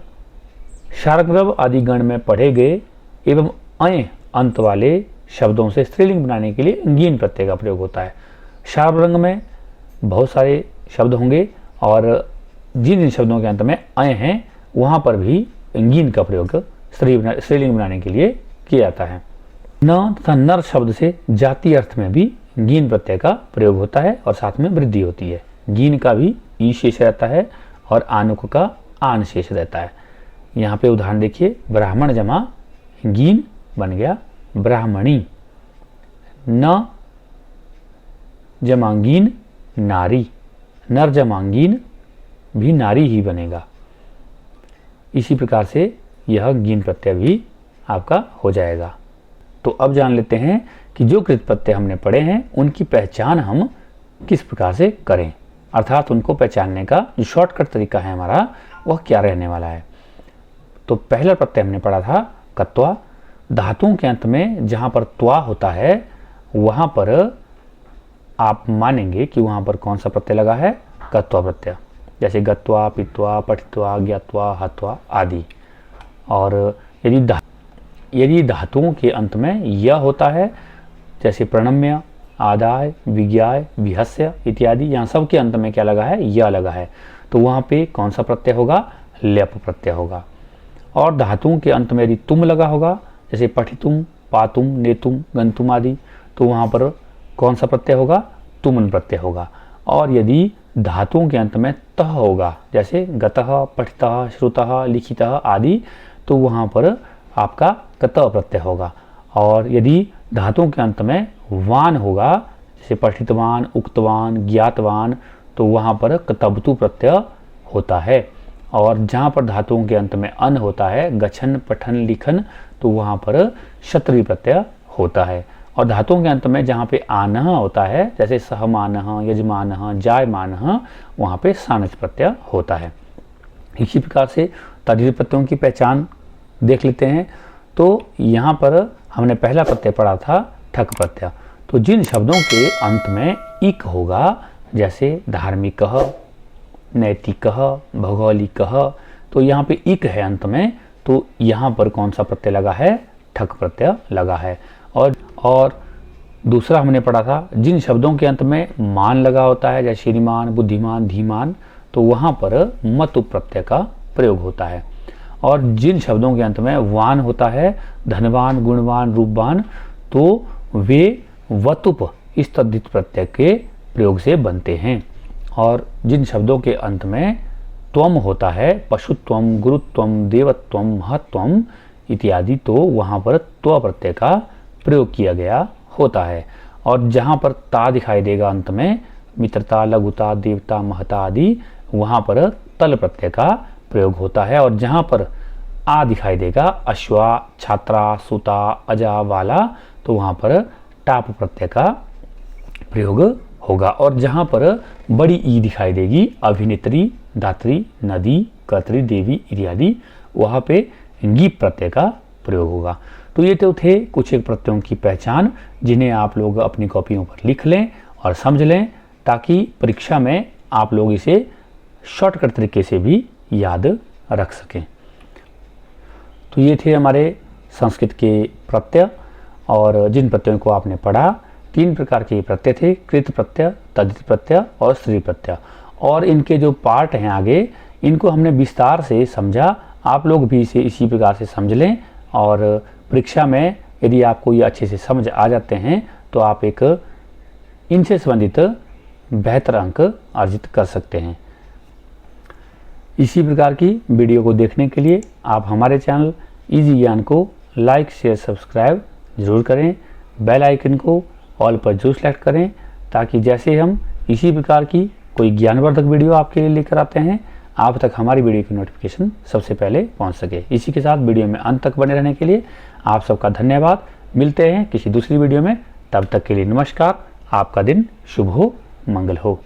शार्ग्रव आदि गण में पढ़े गए एवं अय अंत वाले शब्दों से स्त्रीलिंग बनाने के लिए गीन प्रत्यय का प्रयोग होता है। शार्वरंग में बहुत सारे शब्द होंगे और जिन जिन शब्दों के अंत में अय हैं वहाँ पर भी गीन का प्रयोग स्त्रीलिंग बनाने के लिए किया जाता है। न तथा नर शब्द से जाति अर्थ में भी गीन प्रत्यय का प्रयोग होता है और साथ में वृद्धि होती है। गीन का भी ई शेष रहता है और आनुक का आन शेष रहता है। यहाँ पे उदाहरण देखिए, ब्राह्मण जमा गीन बन गया ब्राह्मणी, न जमांगीन नारी, नर जमांगीन भी नारी ही बनेगा। इसी प्रकार से यह गीन प्रत्यय भी आपका हो जाएगा। तो अब जान लेते हैं कि जो कृत प्रत्यय हमने पढ़े हैं उनकी पहचान हम किस प्रकार से करें, अर्थात उनको पहचानने का जो शॉर्टकट तरीका है हमारा वह क्या रहने वाला है। तो पहला प्रत्यय हमने पढ़ा था कत्वा। धातुओं के अंत में जहाँ पर त्वा होता है वहाँ पर आप मानेंगे कि वहाँ पर कौन सा प्रत्यय लगा है, कत्वा प्रत्यय, जैसे गत्वा पित्वा पठित्वा ज्ञात्वा हत्वा आदि। और यदि धातुओं के अंत में य होता है, जैसे प्रणम्य आदाय विज्ञाय विहस्य इत्यादि, यहाँ सब के अंत में क्या लगा है, य लगा है, तो वहाँ पे कौन सा प्रत्यय होगा, ल्यप प्रत्यय होगा। और धातुओं के अंत में यदि तुम लगा होगा, जैसे पठितुम पातुम नेतुम गंतुम आदि, तो वहाँ पर कौन सा प्रत्यय होगा, तुमन प्रत्यय होगा। और यदि धातुओं के अंत में तह होगा, जैसे गतः पठितः श्रुतः लिखितः आदि, तो वहाँ पर आपका कतः प्रत्यय होगा। और यदि धातुओं के अंत में वान होगा, जैसे पठितवान उक्तवान ज्ञातवान, तो वहाँ पर कतबतु प्रत्यय होता है। और जहाँ पर धातुओं के अंत में अन होता है, गछन पठन लिखन, तो वहाँ पर क्षत्रिय प्रत्यय होता है। और धातुओं के अंत में जहाँ पे आनः होता है, जैसे सहमानः यजमानः जायमानः, वहाँ पे सानच प्रत्यय होता है। इसी प्रकार से तद्धित प्रत्ययों की पहचान देख लेते हैं। तो यहाँ पर हमने पहला प्रत्यय पढ़ा था ठक प्रत्यय। तो जिन शब्दों के अंत में इक होगा, जैसे धार्मिकः नैतिकः भौगोलिकः, तो यहाँ पे इक है अंत में, तो यहाँ पर कौन सा प्रत्यय लगा है, ठक प्रत्यय लगा है। और दूसरा हमने पढ़ा था जिन शब्दों के अंत में मान लगा होता है, जैसे श्रीमान बुद्धिमान धीमान, तो वहाँ पर मतु प्रत्यय का प्रयोग होता है। और जिन शब्दों के अंत में वान होता है, धनवान गुणवान रूपवान, तो वे वतुप इस तद्धित प्रत्यय के प्रयोग से बनते हैं। और जिन शब्दों के अंत में त्वम होता है, पशुत्वम गुरुत्वम देवत्वम महत्वम इत्यादि, तो वहाँ पर त्व प्रत्यय का प्रयोग किया गया होता है। और जहाँ पर ता दिखाई देगा अंत में, मित्रता लघुता देवता महता आदि, वहाँ पर तल प्रत्यय का प्रयोग होता है। और जहाँ पर आ दिखाई देगा, अश्वा छात्रा सुता अजा वाला, तो वहाँ पर टाप प्रत्यय का प्रयोग होगा। और जहाँ पर बड़ी ई दिखाई देगी, अभिनेत्री दात्री नदी कर्त्री देवी इत्यादि, वहाँ पे गीप प्रत्यय का प्रयोग होगा। तो ये तो थे कुछ एक प्रत्ययों की पहचान, जिन्हें आप लोग अपनी कॉपियों पर लिख लें और समझ लें, ताकि परीक्षा में आप लोग इसे शॉर्टकट तरीके से भी याद रख सकें। तो ये थे हमारे संस्कृत के प्रत्यय, और जिन प्रत्ययों को आपने पढ़ा 3 प्रकार के प्रत्यय थे, कृत प्रत्यय, तद्धित प्रत्यय और स्त्री प्रत्यय। और इनके जो पार्ट हैं आगे, इनको हमने विस्तार से समझा। आप लोग भी इसे इसी प्रकार से समझ लें, और परीक्षा में यदि आपको ये अच्छे से समझ आ जाते हैं तो आप एक इनसे संबंधित बेहतर अंक अर्जित कर सकते हैं। इसी प्रकार की वीडियो को देखने के लिए आप हमारे चैनल इजी ज्ञान को लाइक, शेयर, सब्सक्राइब जरूर करें। बेल आइकन को ऑल पर जरूर सेलेक्ट करें, ताकि जैसे हम इसी प्रकार की कोई ज्ञानवर्धक वीडियो आपके लिए लेकर आते हैं, आप तक हमारी वीडियो की नोटिफिकेशन सबसे पहले पहुंच सके। इसी के साथ वीडियो में अंत तक बने रहने के लिए आप सबका धन्यवाद। मिलते हैं किसी दूसरी वीडियो में, तब तक के लिए नमस्कार। आपका दिन शुभ हो, मंगल हो।